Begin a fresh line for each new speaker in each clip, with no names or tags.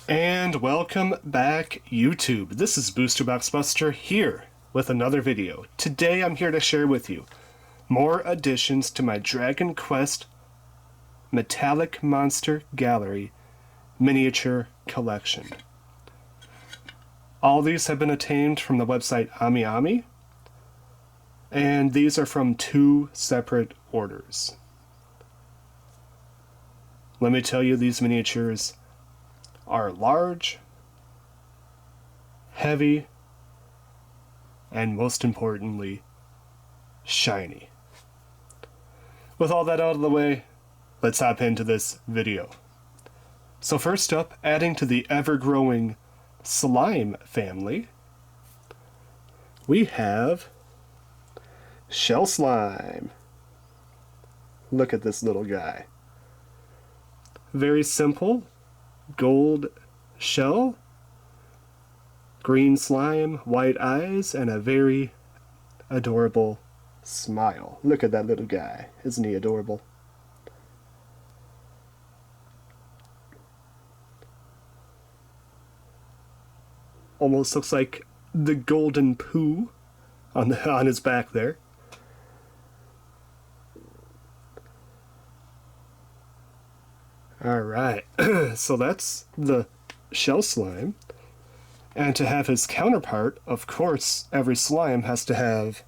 And welcome back, YouTube. This is Booster Box Buster here with another video. Today I'm here to share with you more additions to my Dragon Quest Metallic Monster Gallery miniature collection. All these have been obtained from the website AmiAmi, and these are from two separate orders. Let me tell you, these miniatures are large, heavy, and most importantly, shiny. With all that out of the way, let's hop into this video. So first up, adding to the ever-growing slime family, we have Shell Slime. Look at this little guy. Very simple. Gold shell, green slime, white eyes, and a very adorable smile. Look at that little guy. Isn't he adorable? Almost looks like the golden poo on his back there. Alright, so that's the Shell Slime. And to have his counterpart, of course, every slime has to have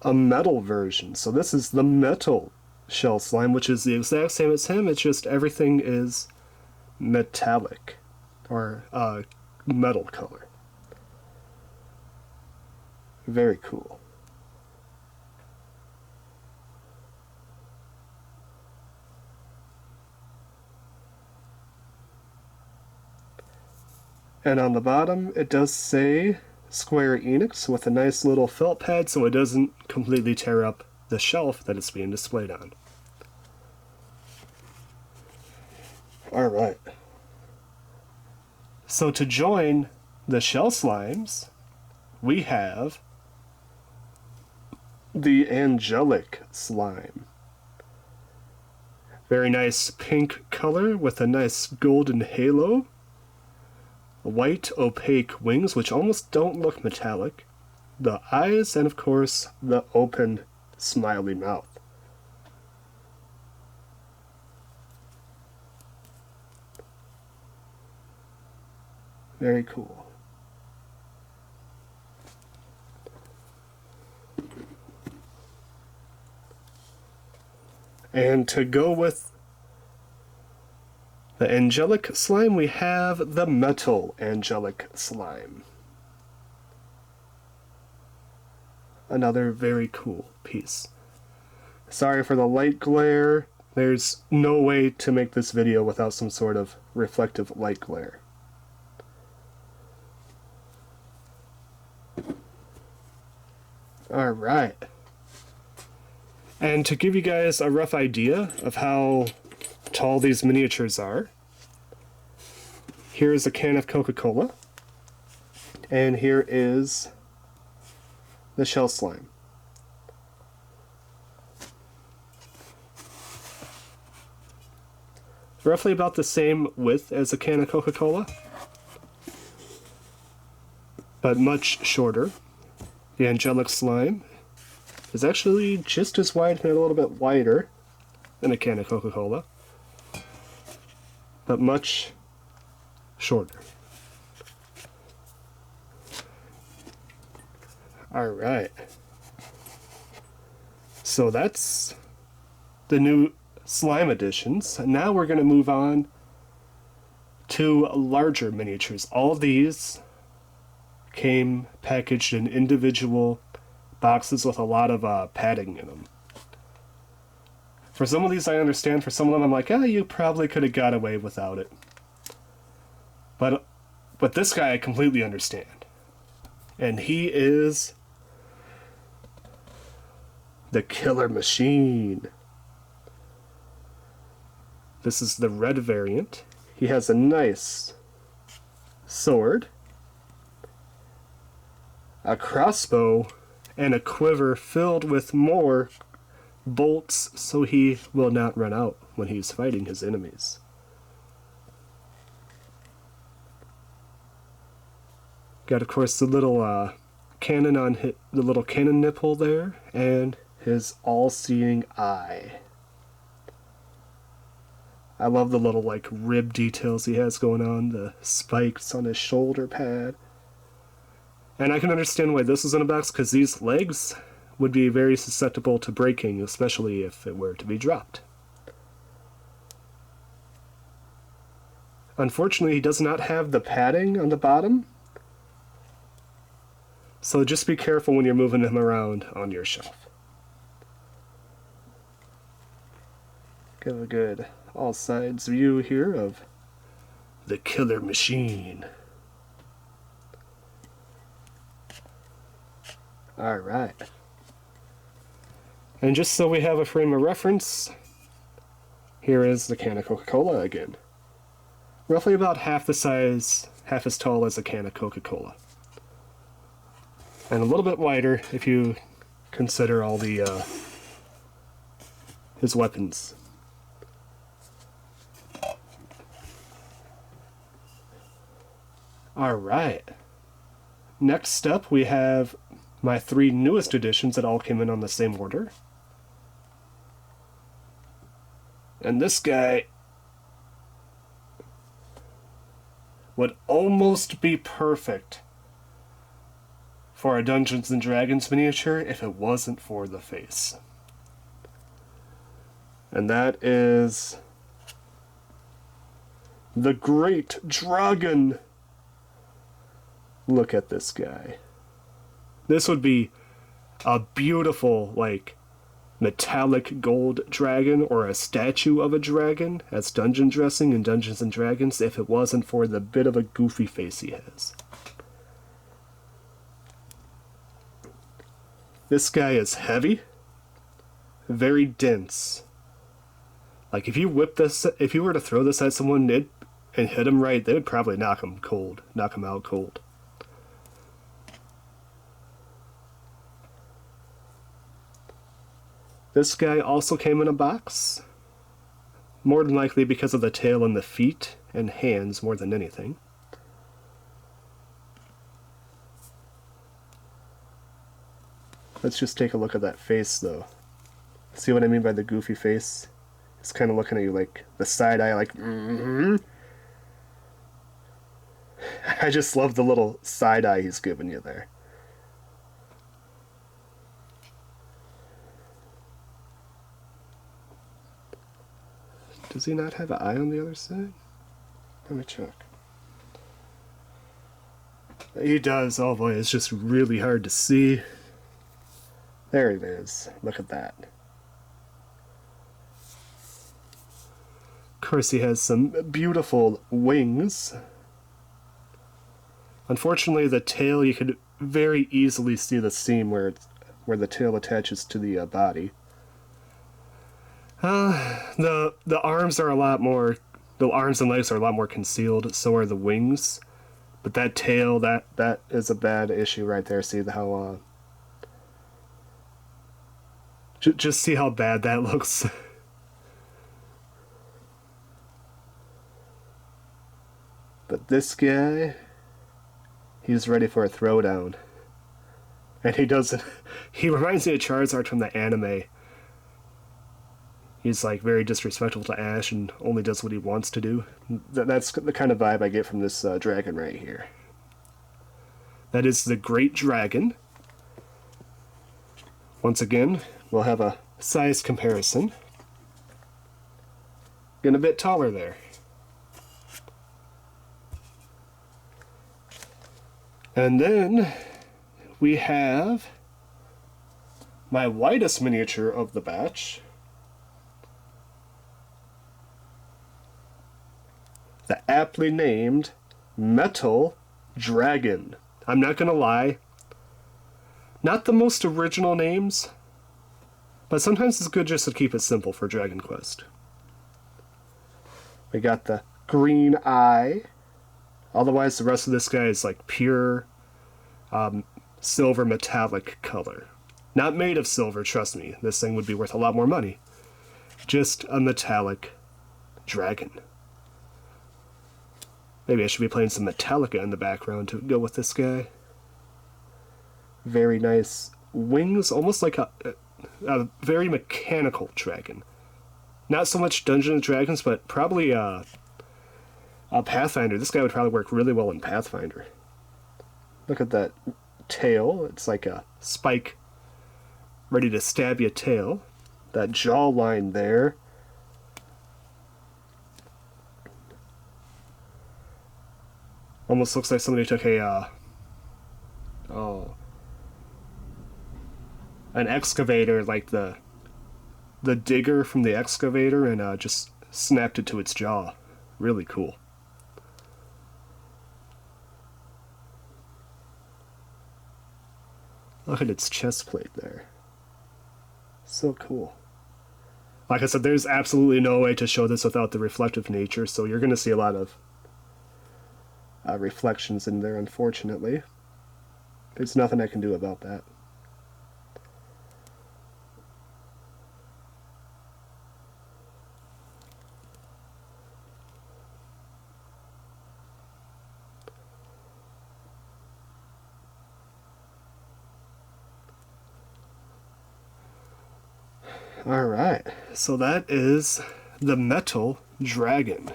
a metal version. So this is the metal Shell Slime, which is the exact same as him, it's just everything is metallic, or metal color. Very cool. And on the bottom, it does say Square Enix with a nice little felt pad so it doesn't completely tear up the shelf that it's being displayed on. Alright. So to join the Shell Slimes, we have the Angelic Slime. Very nice pink color with a nice golden halo. White opaque wings, which almost don't look metallic, the eyes, and of course the open smiley mouth. Very cool. And to go with the Angelic Slime, we have the Metal Angelic Slime. Another very cool piece. Sorry for the light glare. There's no way to make this video without some sort of reflective light glare. Alright. And to give you guys a rough idea of how tall these miniatures are, here's a can of Coca-Cola, and here is the Shell Slime. Roughly about the same width as a can of Coca-Cola, but much shorter. The Angelic Slime is actually just as wide and a little bit wider than a can of Coca-Cola, but much shorter. Alright. So that's the new slime editions. Now we're going to move on to larger miniatures. All of these came packaged in individual boxes with a lot of padding in them. For some of these I understand, for some of them I'm like, you probably could have got away without it. But this guy I completely understand. And he is the Killer Machine. This is the red variant. He has a nice sword, a crossbow, and a quiver filled with more bolts so he will not run out when he's fighting his enemies. Got, of course, the little cannon on the little cannon nipple there, and his all-seeing eye. I love the little, like, rib details he has going on, the spikes on his shoulder pad. And I can understand why this is in a box, because these legs would be very susceptible to breaking, especially if it were to be dropped. Unfortunately, he does not have the padding on the bottom, so just be careful when you're moving him around on your shelf. Give a good all sides view here of the killer machine. Alright. And just so we have a frame of reference, here is the can of Coca-Cola again. Roughly about half the size, half as tall as a can of Coca-Cola. And a little bit wider if you consider all the his weapons. Alright. Next up we have my 3 newest editions that all came in on the same order. And this guy would almost be perfect for a Dungeons & Dragons miniature if it wasn't for the face. And that is the Great Dragon. Look at this guy. This would be a beautiful, like, metallic gold dragon or a statue of a dragon as dungeon dressing in Dungeons & Dragons if it wasn't for the bit of a goofy face he has. This guy is heavy, very dense. Like, if you were to throw this at someone and hit him right, they would probably knock him out cold. This guy also came in a box, more than likely because of the tail and the feet and hands more than anything. Let's just take a look at that face, though. See what I mean by the goofy face? It's kind of looking at you like the side eye, like, I just love the little side eye he's giving you there. Does he not have an eye on the other side? Let me check. He does. Oh boy, it's just really hard to see. There it is. Look at that. Of course, he has some beautiful wings. Unfortunately, the tail, you could very easily see the seam where the tail attaches to the body. The arms are a lot more, the arms and legs are a lot more concealed, so are the wings. But that tail, that is a bad issue right there. See how, just see how bad that looks. But this guy, he's ready for a throwdown. And he reminds me of Charizard from the anime. He's like very disrespectful to Ash and only does what he wants to do. That's the kind of vibe I get from this dragon right here. That is the Great Dragon. Once again, we'll have a size comparison. Getting a bit taller there. And then we have my widest miniature of the batch. The aptly named Metal Dragon. I'm not gonna lie, not the most original names, but sometimes it's good just to keep it simple for Dragon Quest. We got the green eye. Otherwise, the rest of this guy is like pure silver metallic color. Not made of silver, trust me. This thing would be worth a lot more money. Just a metallic dragon. Maybe I should be playing some Metallica in the background to go with this guy. Very nice wings, almost like a very mechanical dragon. Not so much Dungeons and Dragons, but probably a Pathfinder. This guy would probably work really well in Pathfinder. Look at that tail. It's like a spike ready to stab you tail. That jawline there. Almost looks like somebody took an excavator, like the digger from the excavator, and just snapped it to its jaw. Really cool. Look at its chest plate there. So cool. Like I said, there's absolutely no way to show this without the reflective nature, so you're going to see a lot of reflections in there, unfortunately. There's nothing I can do about that. Alright, so that is the Metal Dragon.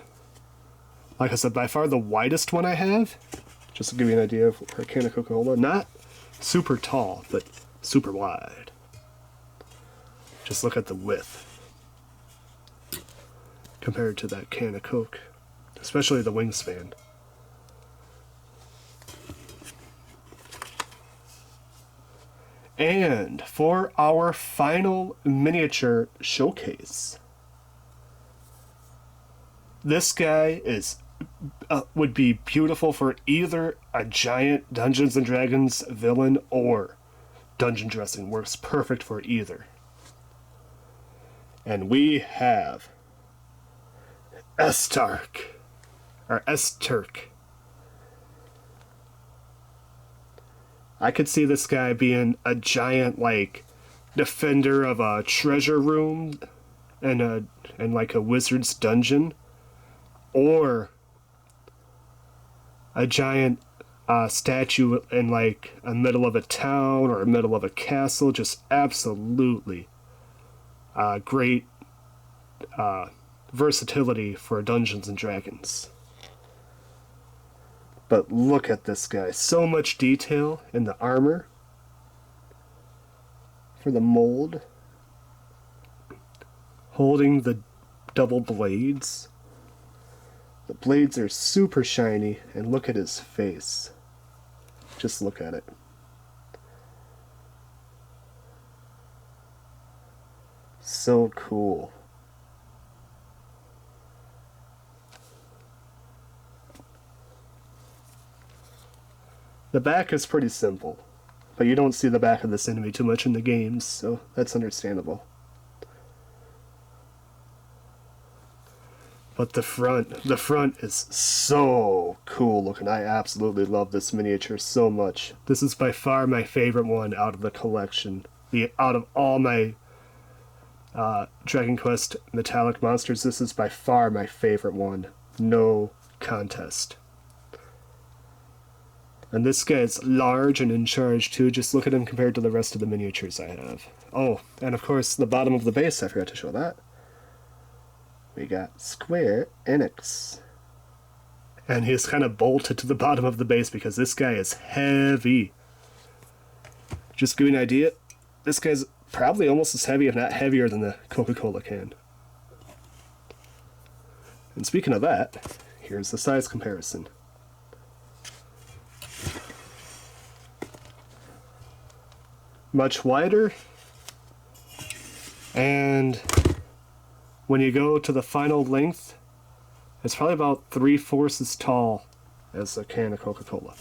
Like I said, by far the widest one I have. Just to give you an idea of her can of Coca-Cola. Not super tall, but super wide. Just look at the width compared to that can of Coke. Especially the wingspan. And for our final miniature showcase, this guy would be beautiful for either a giant Dungeons and Dragons villain or dungeon dressing. Works perfect for either. And we have Estar, or Esturk. I could see this guy being a giant, like, defender of a treasure room and like a wizard's dungeon, or a giant statue in like a middle of a town or a middle of a castle. Just absolutely great versatility for Dungeons and Dragons. But look at this guy. So much detail in the armor. For the mold. Holding the double blades. The blades are super shiny. And look at his face. Just look at it. So cool. The back is pretty simple, but you don't see the back of this enemy too much in the games, so that's understandable. But the front is so cool looking. I absolutely love this miniature so much. This is by far my favorite one out of the collection. Out of all my Dragon Quest metallic monsters, this is by far my favorite one. No contest. And this guy's large and in charge too. Just look at him compared to the rest of the miniatures I have. Oh, and of course the bottom of the base, I forgot to show that. We got Square Enix. And he's kind of bolted to the bottom of the base because this guy is heavy. Just to give you an idea, this guy's probably almost as heavy, if not heavier, than the Coca-Cola can. And speaking of that, here's the size comparison. Much wider, and when you go to the final length, it's probably about 3/4 as tall as a can of Coca-Cola.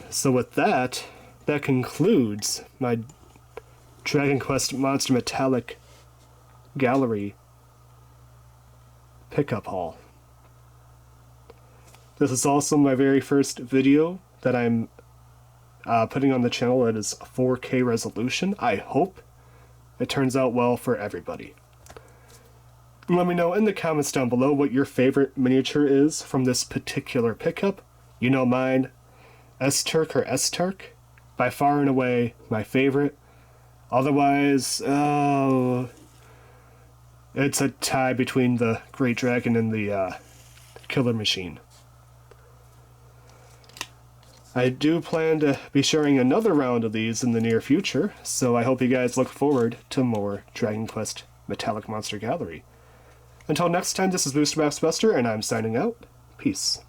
So with that concludes my Dragon Quest Monster Metallic Gallery pickup haul. This is also my very first video that I'm putting on the channel that is 4K resolution. I hope it turns out well for everybody. Let me know in the comments down below what your favorite miniature is from this particular pickup. You know mine, Estar, by far and away my favorite. Otherwise, it's a tie between the Great Dragon and the Killer Machine. I do plan to be sharing another round of these in the near future, so I hope you guys look forward to more Dragon Quest Metallic Monster Gallery. Until next time, this is Booster Max Buster, and I'm signing out. Peace.